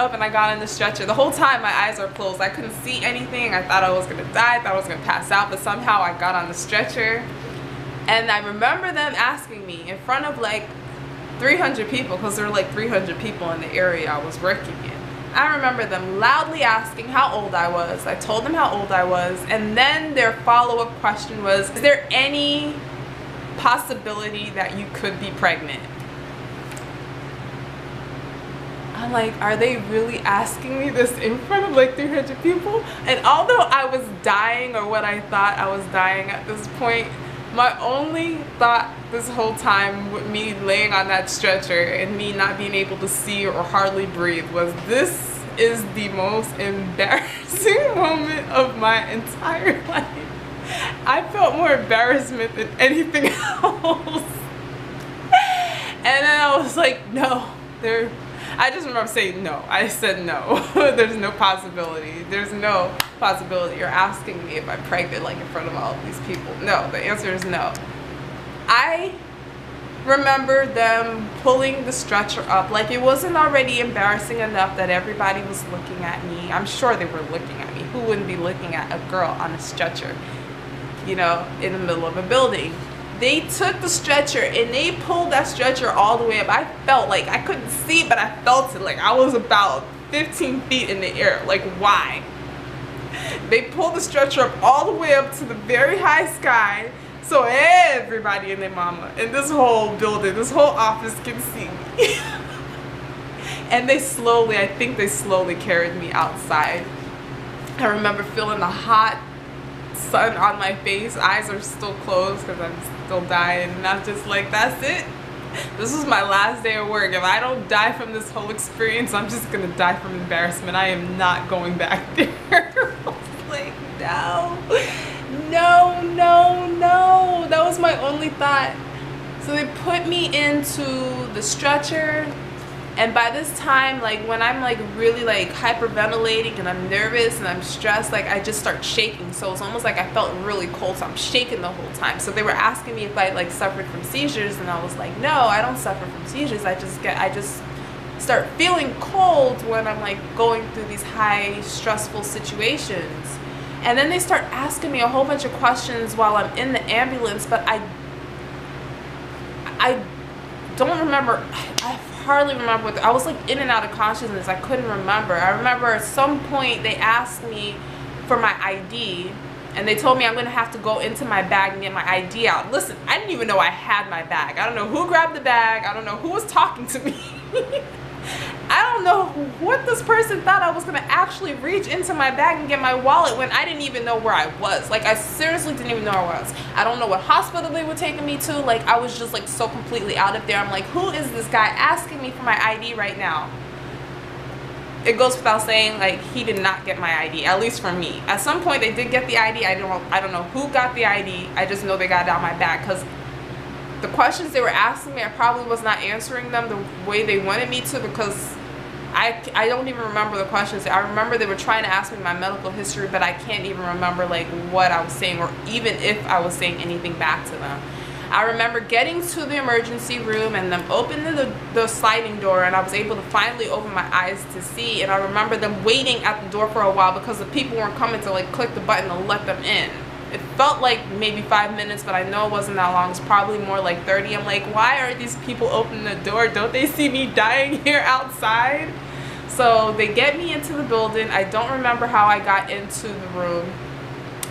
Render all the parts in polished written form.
up and I got on the stretcher. The whole time my eyes are closed. I couldn't see anything. I thought I was gonna die. I thought I was gonna pass out, but somehow I got on the stretcher. And I remember them asking me in front of like 300 people, because there were like 300 people in the area I was working in. I remember them loudly asking how old I was. I told them how old I was, and then their follow-up question was, is there any possibility that you could be pregnant? I'm like, are they really asking me this in front of like 300 people? And although I was dying, or what I thought I was dying at this point, my only thought this whole time with me laying on that stretcher and me not being able to see or hardly breathe was, this is the most embarrassing moment of my entire life. I felt more embarrassment than anything else. And then I was like, no, I just remember saying no. I said no. There's no possibility. There's no possibility. You're asking me if I'm pregnant like in front of all of these people. No, the answer is no. I remember them pulling the stretcher up. Like, it wasn't already embarrassing enough that everybody was looking at me. I'm sure they were looking at me. Who wouldn't be looking at a girl on a stretcher, you know, in the middle of a building? They took the stretcher and they pulled that stretcher all the way up. I felt like, I couldn't see it, but I felt it. Like I was about 15 feet in the air. Like, why? They pulled the stretcher up all the way up to the very high sky, so everybody and their mama in this whole building, this whole office can see me. And they slowly, I think they slowly carried me outside. I remember feeling the hot sun on my face. Eyes are still closed because I'm still dying, and I'm just like, that's it. This is my last day of work. If I don't die from this whole experience, I'm just gonna die from embarrassment. I am not going back there. I was like, no, no, no, no. That was my only thought. So they put me into the stretcher, and by this time, like when I'm like really like hyperventilating and I'm nervous and I'm stressed, like I just start shaking. So it's almost like I felt really cold, so I'm shaking the whole time. So they were asking me if I like suffered from seizures, and I was like, no, I don't suffer from seizures. I just start feeling cold when I'm like going through these high stressful situations. And then they start asking me a whole bunch of questions while I'm in the ambulance, but I don't remember. I hardly remember what I was like in and out of consciousness. I couldn't remember. I remember at some point they asked me for my ID, and they told me I'm gonna have to go into my bag and get my ID out. Listen, I didn't even know I had my bag. I don't know who grabbed the bag. I don't know who was talking to me. I don't know what this person thought I was gonna actually reach into my bag and get my wallet when I didn't even know where I was. Like, I seriously didn't even know where I was. I don't know what hospital they were taking me to. Like, I was just like so completely out of there. I'm like, who is this guy asking me for my ID right now? It goes without saying, like, he did not get my ID, at least for me. At some point they did get the ID. I don't know who got the ID. I just know they got it out my bag, because the questions they were asking me, I probably was not answering them the way they wanted me to, because I don't even remember the questions. I remember they were trying to ask me my medical history, but I can't even remember like what I was saying, or even if I was saying anything back to them. I remember getting to the emergency room and them opening the sliding door, and I was able to finally open my eyes to see. And I remember them waiting at the door for a while because the people weren't coming to like click the button to let them in. It felt like maybe 5 minutes, but I know it wasn't that long. It's probably more like 30. I'm like, why are these people opening the door? Don't they see me dying here outside? So they get me into the building. I don't remember how I got into the room.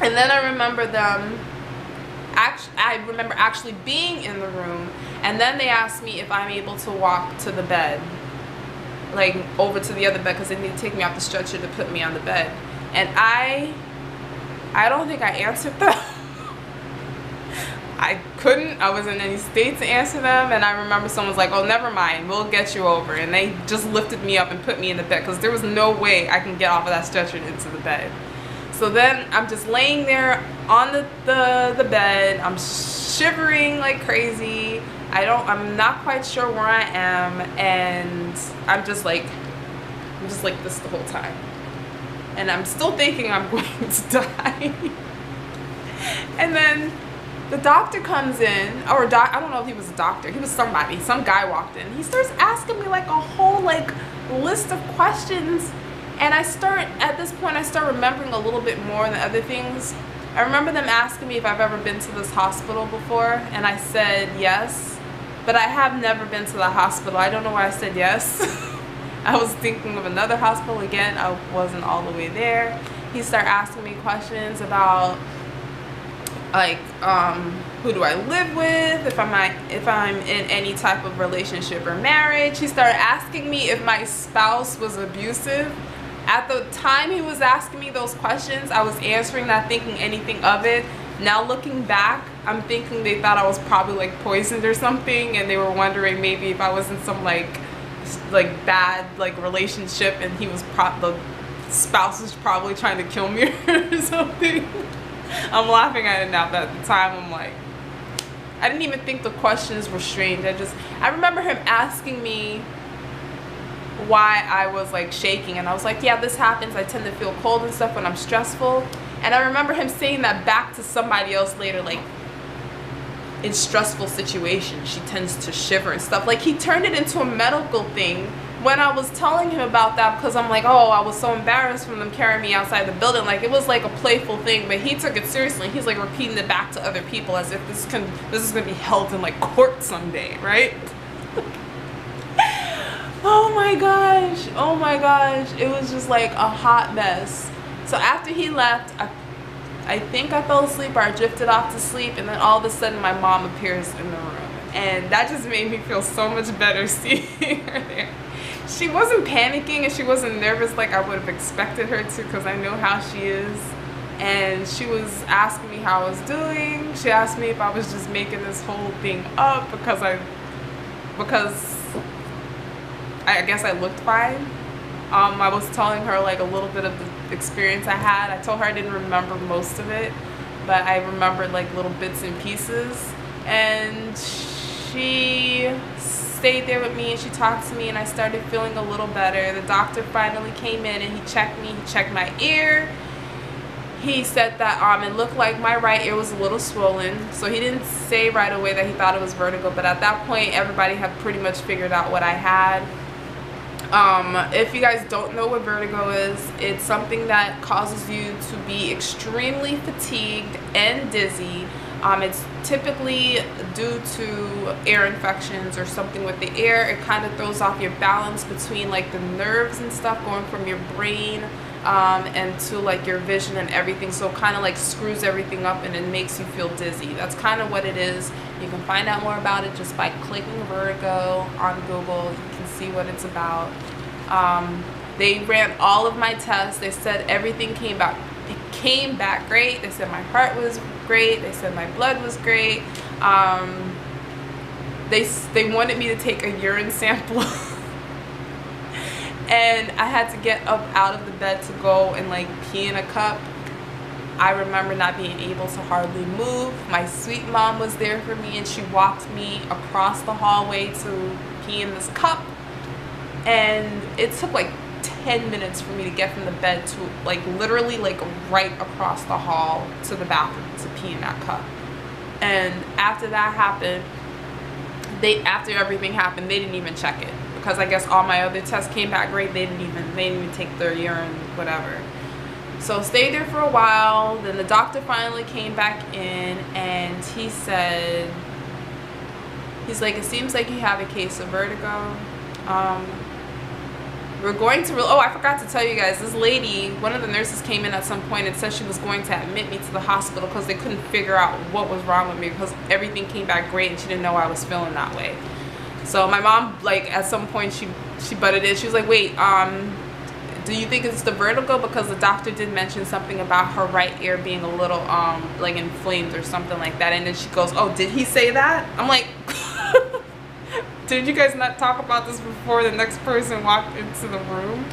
And then I remember them, I remember actually being in the room, and then they asked me if I'm able to walk to the bed, like over to the other bed, because they need to take me off the stretcher to put me on the bed. And I don't think I answered them. I couldn't. I wasn't in any state to answer them. And I remember someone was like, oh, never mind, we'll get you over. And they just lifted me up and put me in the bed, because there was no way I can get off of that stretcher and into the bed. So then I'm just laying there on the bed. I'm shivering like crazy. I'm not quite sure where I am, and I'm just like this the whole time. And I'm still thinking I'm going to die. And then The doctor comes in, or I don't know if he was a doctor. He was somebody. Some guy walked in. He starts asking me like a whole like list of questions, and at this point I start remembering a little bit more than other things. I remember them asking me if I've ever been to this hospital before, and I said yes, but I have never been to the hospital. I don't know why I said yes. I was thinking of another hospital again. I wasn't all the way there. He started asking me questions about like who do I live with, if I'm in any type of relationship or marriage. He started asking me if my spouse was abusive. At the time he was asking me those questions, I was answering, not thinking anything of it. Now looking back, I'm thinking they thought I was probably like poisoned or something, and they were wondering maybe if I was in some like bad like relationship, and the spouse was probably trying to kill me or something. I'm laughing at it now, but at the time I'm like, I didn't even think the questions were strange. I remember him asking me why I was like shaking, and I was like, yeah, this happens. I tend to feel cold and stuff when I'm stressful. And I remember him saying that back to somebody else later, like, in stressful situations she tends to shiver and stuff. Like, he turned it into a medical thing when I was telling him about that, because I'm like, oh, I was so embarrassed from them carrying me outside the building. Like, it was like a playful thing, but he took it seriously. He's like repeating it back to other people as if this is gonna be held in like court someday, right? Oh my gosh, it was just like a hot mess. So after he left, I think I fell asleep, or I drifted off to sleep, and then all of a sudden my mom appears in the room, and that just made me feel so much better seeing her there. She wasn't panicking and she wasn't nervous like I would have expected her to, because I know how she is. And she was asking me how I was doing. She asked me if I was just making this whole thing up because I guess I looked fine. I was telling her like a little bit of the experience I had. I told her I didn't remember most of it, but I remembered like little bits and pieces. And she stayed there with me, and she talked to me, and I started feeling a little better. The doctor finally came in and he checked me. He checked my ear. He said that it looked like my right ear was a little swollen. So he didn't say right away that he thought it was vertigo, but at that point everybody had pretty much figured out what I had. If you guys don't know what vertigo is, it's something that causes you to be extremely fatigued and dizzy. It's typically due to air infections or something with the air. It kind of throws off your balance between like the nerves and stuff going from your brain and to like your vision and everything. So it kind of like screws everything up and it makes you feel dizzy. That's kind of what it is. You can find out more about it just by clicking vertigo on Google. You can see what it's about. They ran all of my tests. They said everything came back great. They said my heart was great. They said my blood was great. They wanted me to take a urine sample. And I had to get up out of the bed to go and like pee in a cup. I remember not being able to hardly move. My sweet mom was there for me, and she walked me across the hallway to pee in this cup. And it took like 10 minutes for me to get from the bed to like literally like right across the hall to the bathroom to pee in that cup. And after that happened, after everything happened, they didn't even check it, because I guess all my other tests came back great. They didn't even take their urine, whatever. So stayed there for a while. Then the doctor finally came back in, and he said, he's like, it seems like you have a case of vertigo. We're going to, oh, I forgot to tell you guys, this lady, one of the nurses came in at some point and said she was going to admit me to the hospital because they couldn't figure out what was wrong with me, because everything came back great and she didn't know I was feeling that way. So my mom, like, at some point she butted in. She was like, wait, do you think it's the vertigo? Because the doctor did mention something about her right ear being a little like inflamed or something like that. And then she goes, oh, did he say that? I'm like, did you guys not talk about this before the next person walked into the room?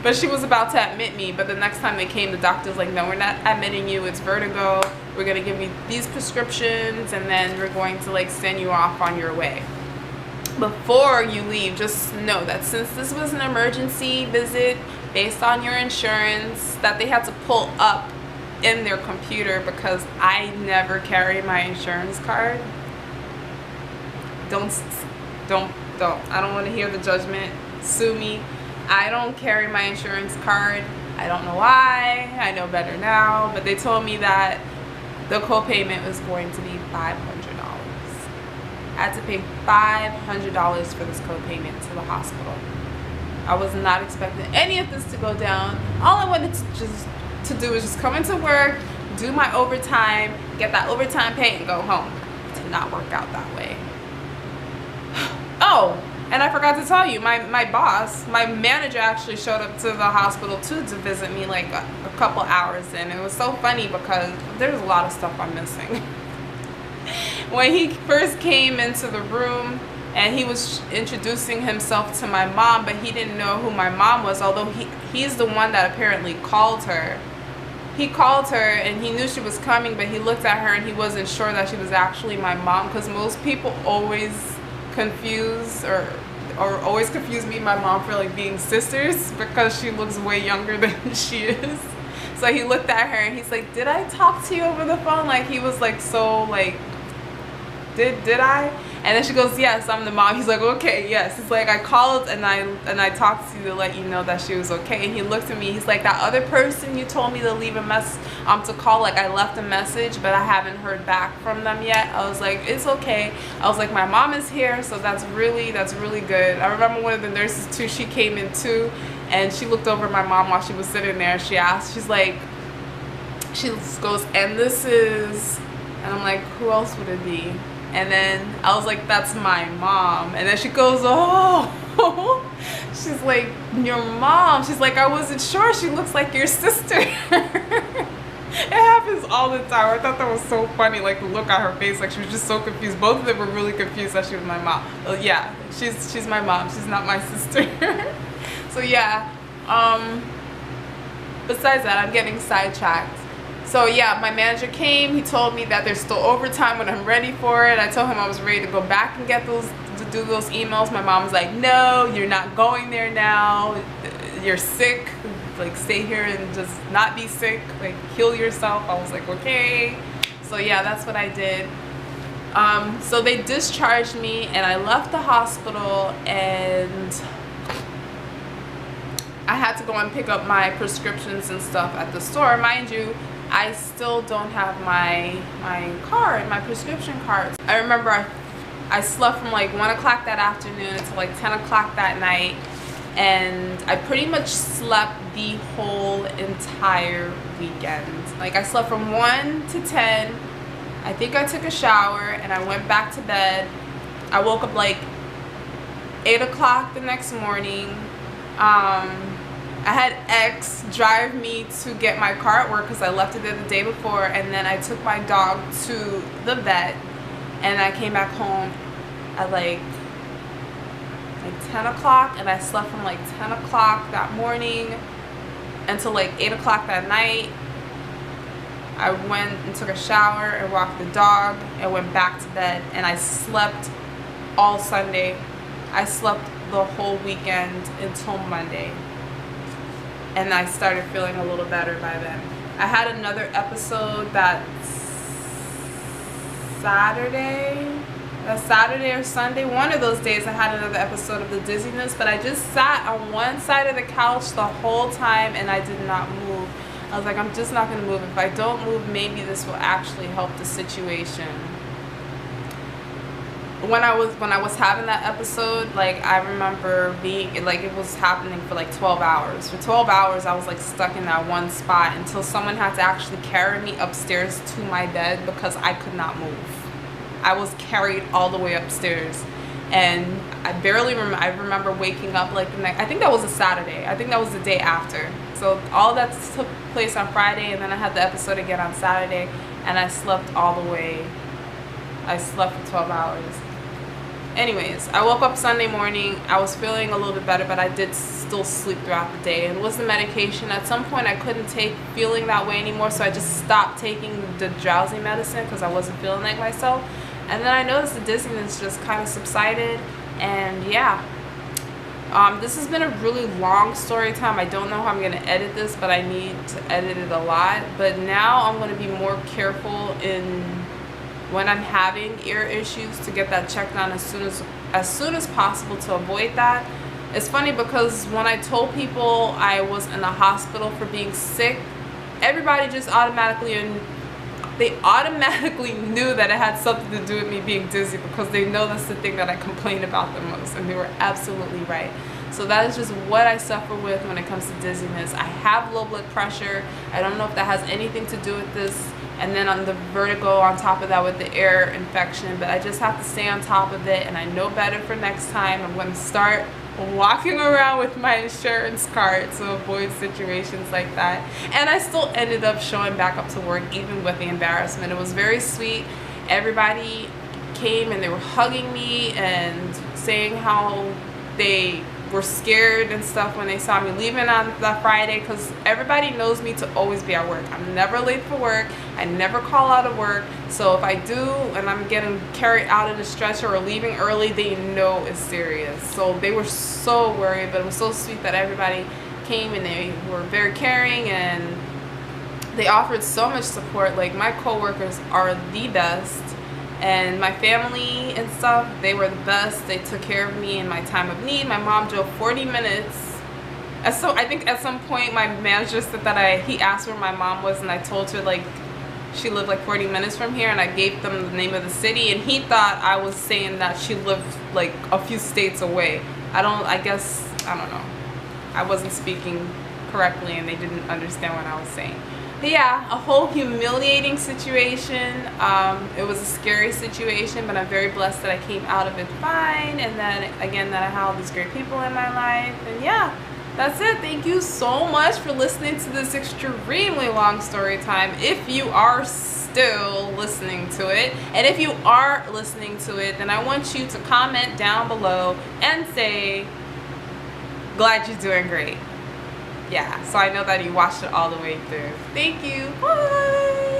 But she was about to admit me, but the next time they came, the doctor's like, no, we're not admitting you, it's vertigo. We're gonna give you these prescriptions, and then we're going to like send you off on your way. Before you leave, just know that since this was an emergency visit based on your insurance, that they had to pull up in their computer because I never carry my insurance card. Don't. I don't want to hear the judgment. Sue me. I don't carry my insurance card. I don't know why. I know better now, but they told me that the co-payment was going to be $500. I had to pay $500 for this co-payment to the hospital. I was not expecting any of this to go down. All I wanted to do was just come into work, do my overtime, get that overtime pay, and go home. It did not work out that way. Oh, and I forgot to tell you, my boss, my manager actually showed up to the hospital too to visit me like a couple hours in. It was so funny because there's a lot of stuff I'm missing. When he first came into the room and he was introducing himself to my mom, but he didn't know who my mom was, although he's the one that apparently called her. He called her and he knew she was coming, but he looked at her and he wasn't sure that she was actually my mom, because most people always confuse or always confuse me and my mom for like being sisters because she looks way younger than she is. So he looked at her and he's like, did I talk to you over the phone? Like he was like, so like, did I? And then she goes, yes, I'm the mom. He's like, okay, yes. It's like, I called and I talked to you to let you know that she was okay. And he looked at me, he's like, that other person you told me to leave a mess to call, like I left a message, but I haven't heard back from them yet. I was like, it's okay. I was like, my mom is here, so that's really good. I remember one of the nurses too, she came in too, and she looked over at my mom while she was sitting there. She asked, she's like, she goes, and this is, and I'm like, who else would it be? And then I was like, that's my mom. And then she goes, oh, she's like, your mom. She's like, I wasn't sure. She looks like your sister. It happens all the time. I thought that was so funny, like the look on her face, like she was just so confused. Both of them were really confused that she was my mom. Well, yeah, she's my mom. She's not my sister. So yeah, besides that, I'm getting sidetracked. So yeah, my manager came, he told me that there's still overtime when I'm ready for it. I told him I was ready to go back and get those, to do those emails. My mom was like, no, you're not going there now. You're sick, like stay here and just not be sick, like heal yourself. I was like, okay. So yeah, that's what I did. So they discharged me and I left the hospital and I had to go and pick up my prescriptions and stuff at the store. Mind you, I still don't have my card, my prescription card. I remember I slept from like 1 o'clock that afternoon until like 10 o'clock that night, and I pretty much slept the whole entire weekend. Like I slept from 1 to 10. I think I took a shower and I went back to bed. I woke up like 8 o'clock the next morning. I had X drive me to get my car at work because I left it there the day before, and then I took my dog to the vet, and I came back home at like 10 o'clock, and I slept from like 10 o'clock that morning until like 8 o'clock that night. I went and took a shower and walked the dog and went back to bed, and I slept all Sunday. I slept the whole weekend until Monday. And I started feeling a little better by then. I had another episode that Saturday or Sunday, one of those days I had another episode of the dizziness, but I just sat on one side of the couch the whole time and I did not move. I was like, I'm just not gonna move. If I don't move, maybe this will actually help the situation. When I was having that episode, like I remember being like, it was happening for like 12 hours. For 12 hours I was like stuck in that one spot until someone had to actually carry me upstairs to my bed because I could not move. I was carried all the way upstairs, and I remember waking up like the night. I think that was a Saturday. I think that was the day after. So all that took place on Friday, and then I had the episode again on Saturday, and I slept all the way. I slept for 12 hours. Anyways, I woke up Sunday morning. I was feeling a little bit better, but I did still sleep throughout the day. And it was the medication. At some point, I couldn't take feeling that way anymore, so I just stopped taking the drowsy medicine because I wasn't feeling like myself. And then I noticed the dizziness just kind of subsided, and yeah. This has been a really long story time. I don't know how I'm going to edit this, but I need to edit it a lot. But now I'm going to be more careful in when I'm having ear issues to get that checked on as soon as possible to avoid that. It's funny because when I told people I was in the hospital for being sick, everybody just automatically knew that it had something to do with me being dizzy, because they know that's the thing that I complain about the most, and they were absolutely right. So that is just what I suffer with when it comes to dizziness. I have low blood pressure. I don't know if that has anything to do with this, and then on the vertigo on top of that with the ear infection, but I just have to stay on top of it, and I know better for next time. I'm going to start walking around with my insurance card to avoid situations like that. And I still ended up showing back up to work even with the embarrassment. It was very sweet. Everybody came and they were hugging me and saying how they were scared and stuff when they saw me leaving on that Friday, because everybody knows me to always be at work. I'm never late for work. I never call out of work. So if I do and I'm getting carried out in a stretcher or leaving early, they know it's serious. So they were so worried, but it was so sweet that everybody came and they were very caring and they offered so much support. Like, my coworkers are the best. And my family and stuff, they were the best. They took care of me in my time of need. My mom drove 40 minutes. And so I think at some point my manager said that he asked where my mom was, and I told her like she lived like 40 minutes from here, and I gave them the name of the city, and he thought I was saying that she lived like a few states away. I don't know. I wasn't speaking correctly and they didn't understand what I was saying. But yeah, a whole humiliating situation. It was a scary situation, but I'm very blessed that I came out of it fine, and then again that I have all these great people in my life. And yeah, that's it. Thank you so much for listening to this extremely long story time, if you are still listening to it. And if you are listening to it, then I want you to comment down below and say, glad you're doing great. Yeah, so I know that you watched it all the way through. Thank you. Bye.